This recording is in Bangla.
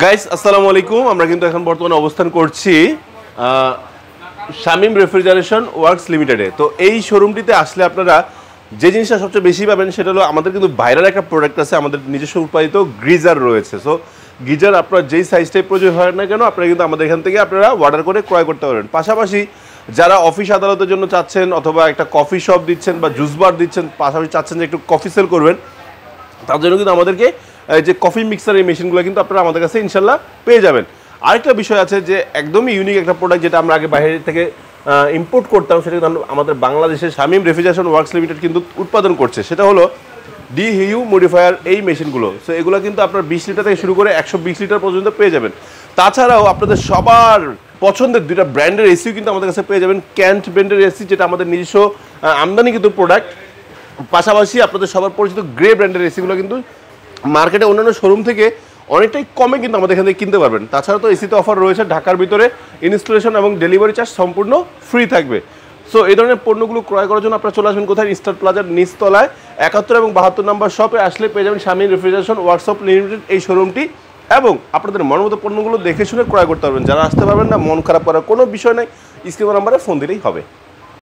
গাইস আসসালামু আলাইকুম। আমরা কিন্তু এখন বর্তমানে অবস্থান করছি শামীম রেফ্রিজারেশন ওয়ার্কস লিমিটেডে। তো এই শোরুমটিতে আসলে আপনারা যে জিনিসটা সবচেয়ে বেশি পাবেন সেটা হলো আমাদের কিন্তু ভাইরাল একটা প্রোডাক্ট আছে, আমাদের নিজস্ব উৎপাদিত গিজার রয়েছে। সো গিজার আপনার যেই সাইজটাই প্রয়োজন হয় না কেন আপনারা কিন্তু আমাদের এখান থেকে আপনারা অর্ডার করে ক্রয় করতে পারবেন। পাশাপাশি যারা অফিস আদালতের জন্য চাচ্ছেন অথবা একটা কফি শপ দিচ্ছেন বা জুস বার দিচ্ছেন, পাশাপাশি চাচ্ছেন যে একটু কফি সেল করবেন, তার জন্য কিন্তু আমাদেরকে যে কফি মিক্সার এই মেশিনগুলো কিন্তু আপনারা আমাদের কাছে ইনশাল্লাহ পেয়ে যাবেন। আরেকটা বিষয় আছে যে একদমই ইউনিক একটা প্রোডাক্ট যেটা আমরা আগে বাইরে থেকে ইম্পোর্ট করতাম, সেটা কিন্তু আমাদের বাংলাদেশের শামীম রেফ্রিজারেশন ওয়ার্কস লিমিটেড কিন্তু উৎপাদন করছে। সেটা হলো ডিহিউমিডিফায়ার এই মেশিনগুলো। সো এগুলো কিন্তু আপনার 20 লিটার থেকে শুরু করে 120 লিটার পর্যন্ত পেয়ে যাবেন। তাছাড়াও আপনাদের সবার পছন্দের দুইটা ব্র্যান্ডের এসিও কিন্তু আমাদের কাছে পেয়ে যাবেন। ক্যান্ট ব্র্যান্ডের এসি, যেটা আমাদের নিজস্ব আমদানি কিন্তু প্রোডাক্ট। পাশাপাশি আপনাদের সবার পরিচিত গ্রে ব্র্যান্ডের এসিগুলো কিন্তু মার্কেটে অন্যান্য শোরুম থেকে অনেকটাই কমে কিন্তু আমাদের এখান থেকে কিনতে পারবেন। তাছাড়া তো এসিতে অফার রয়েছে, ঢাকার ভিতরে ইনস্টলেশন এবং ডেলিভারি চার্জ সম্পূর্ণ ফ্রি থাকবে। সো এই ধরনের পণ্যগুলো ক্রয় করার জন্য আপনারা চলে আসবেন কোথায়? স্টার প্লাজার নিচতলায় 71 এবং 72 নম্বর শপে আসলে পেয়ে যাবেন শামীম রেফ্রিজারেশন ওয়ার্কশপ লিমিটেড এই শোরুমটি, এবং আপনাদের মনমতো পণ্যগুলো দেখে শুনে ক্রয় করতে পারবেন। যারা আসতে পারবেন না, মন খারাপ করার কোনো বিষয় নেই, স্ক্রিন নাম্বারে ফোন দিলেই হবে।